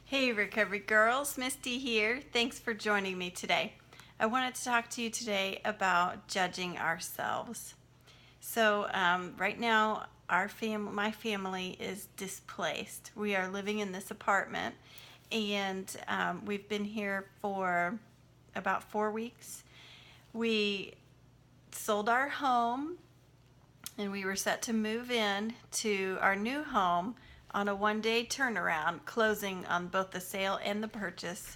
Hey Recovery Girls, Misty here. Thanks for joining me today. I wanted to talk to you today about judging ourselves. Right now, my family is displaced. We are living in this apartment, and we've been here for about 4 weeks. We sold our home and we were set to move in to our new home on a one-day turnaround, closing on both the sale and the purchase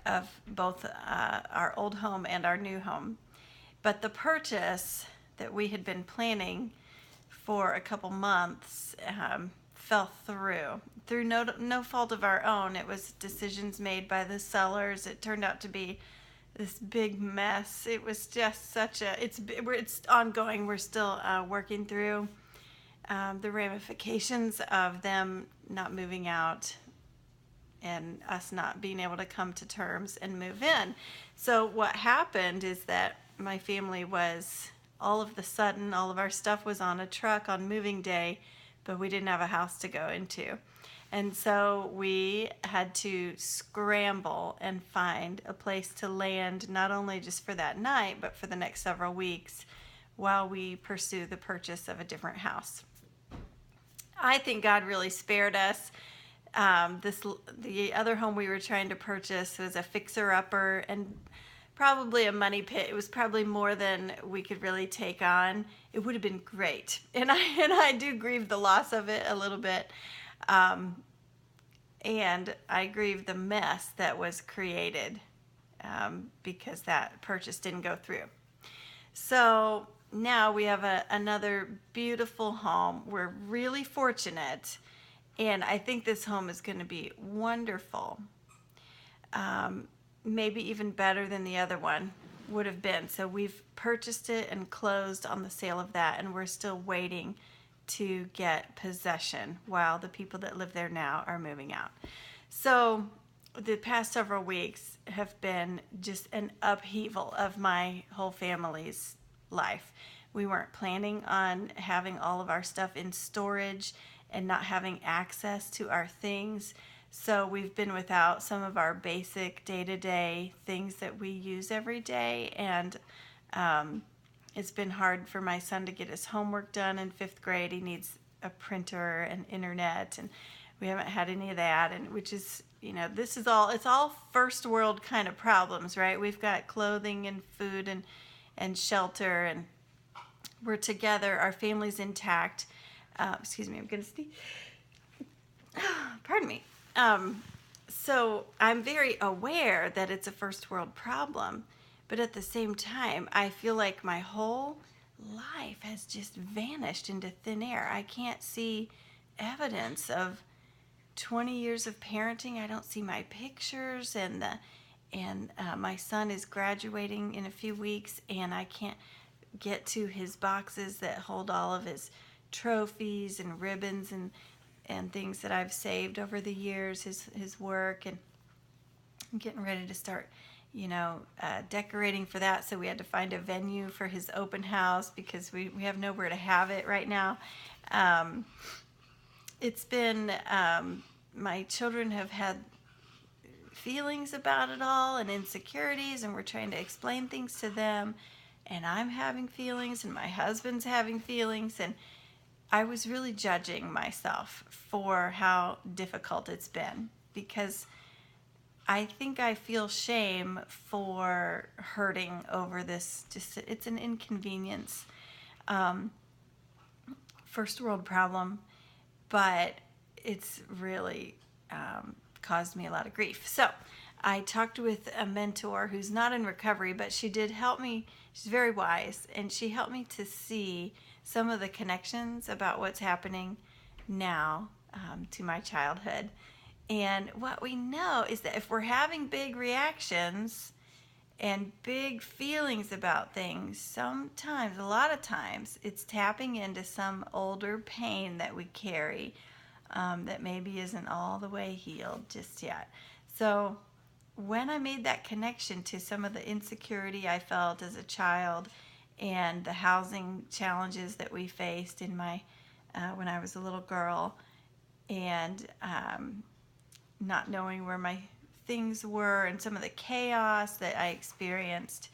of both our old home and our new home. But the purchase that we had been planning for a couple months fell through no fault of our own. It was decisions made by the sellers. It turned out to be this big mess. It was just it's ongoing. We're still working through the ramifications of them not moving out and us not being able to come to terms and move in. So what happened is that my family was, all of the sudden, all of our stuff was on a truck on moving day, but we didn't have a house to go into. And so we had to scramble and find a place to land, not only just for that night, but for the next several weeks while we pursue the purchase of a different house. I think God really spared us. The other home we were trying to purchase was a fixer-upper and probably a money pit. It was probably more than we could really take on. It would have been great, and I do grieve the loss of it a little bit. And I grieve the mess that was created because that purchase didn't go through. So now we have another beautiful home. We're really fortunate, and I think this home is going to be wonderful. Maybe even better than the other one would have been. So we've purchased it and closed on the sale of that, and we're still waiting to get possession while the people that live there now are moving out. So the past several weeks have been just an upheaval of my whole family's life. We weren't planning on having all of our stuff in storage and not having access to our things. So we've been without some of our basic day-to-day things that we use every day, and it's been hard for my son to get his homework done in 5th grade. He needs a printer and internet, and we haven't had any of that, and which is, it's all first world kind of problems, right? We've got clothing and food and shelter, and we're together. Our family's intact. Excuse me, I'm going to sneeze. Pardon me. So I'm very aware that it's a first world problem, but at the same time, I feel like my whole life has just vanished into thin air. I can't see evidence of 20 years of parenting. I don't see my pictures, and my son is graduating in a few weeks, and I can't get to his boxes that hold all of his trophies and ribbons and things that I've saved over the years, his work, and I'm getting ready to start, decorating for that. So we had to find a venue for his open house because we have nowhere to have it right now. It's been, my children have had feelings about it all and insecurities, and we're trying to explain things to them, and I'm having feelings, and my husband's having feelings, and I was really judging myself for how difficult it's been, because I think I feel shame for hurting over this. It's an inconvenience, first world problem, but it's really caused me a lot of grief. So I talked with a mentor who's not in recovery, but she did help me. She's very wise, and she helped me to see some of the connections about what's happening now to my childhood. And what we know is that if we're having big reactions and big feelings about things, sometimes, a lot of times, it's tapping into some older pain that we carry that maybe isn't all the way healed just yet. So when I made that connection to some of the insecurity I felt as a child and the housing challenges that we faced in my when I was a little girl, and not knowing where my things were and some of the chaos that I experienced,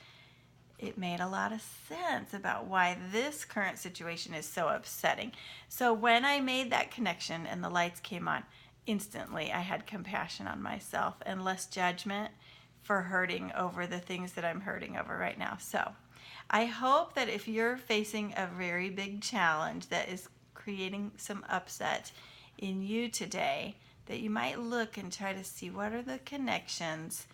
it made a lot of sense about why this current situation is so upsetting. So when I made that connection and the lights came on, instantly I had compassion on myself and less judgment for hurting over the things that I'm hurting over right now. So I hope that if you're facing a very big challenge that is creating some upset in you today, that you might look and try to see what are the connections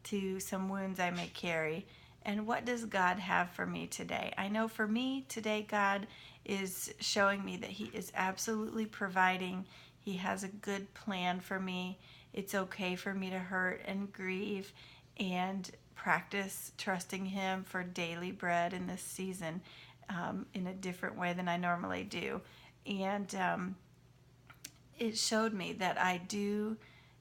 to some wounds I may carry, and what does God have for me today. I know for me today, God is showing me that He is absolutely providing. He has a good plan for me. It's okay for me to hurt and grieve and practice trusting Him for daily bread in this season in a different way than I normally do. And it showed me that I do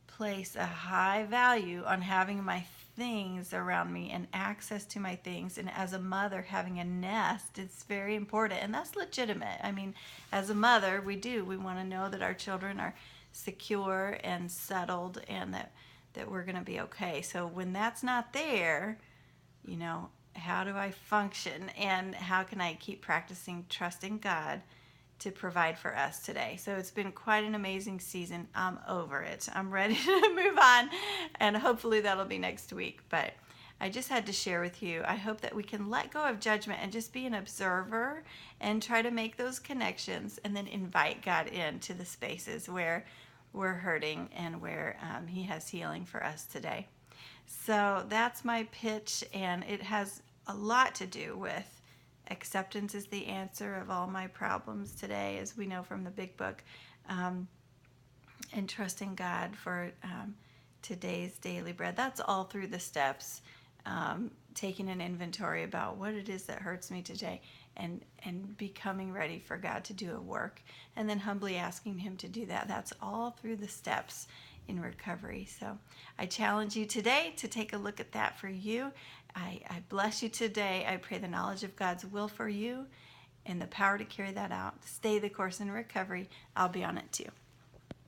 place a high value on having my things around me and access to my things. And as a mother, having a nest, it's very important. And that's legitimate. I mean, as a mother, we want to know that our children are secure and settled and that we're going to be okay. So when that's not there, how do I function and how can I keep practicing trusting God to provide for us today? So it's been quite an amazing season. I'm over it. I'm ready to move on, and hopefully that'll be next week. But I just had to share with you. I hope that we can let go of judgment and just be an observer and try to make those connections and then invite God into the spaces where we're hurting and where He has healing for us today. So that's my pitch, and it has a lot to do with acceptance is the answer of all my problems today, as we know from the big book, and trusting God for today's daily bread. That's all through the steps, taking an inventory about what it is that hurts me today and becoming ready for God to do a work, and then humbly asking Him to do that. That's all through the steps in recovery. So I challenge you today to take a look at that for you. I bless you today. I pray the knowledge of God's will for you and the power to carry that out. Stay the course in recovery. I'll be on it too.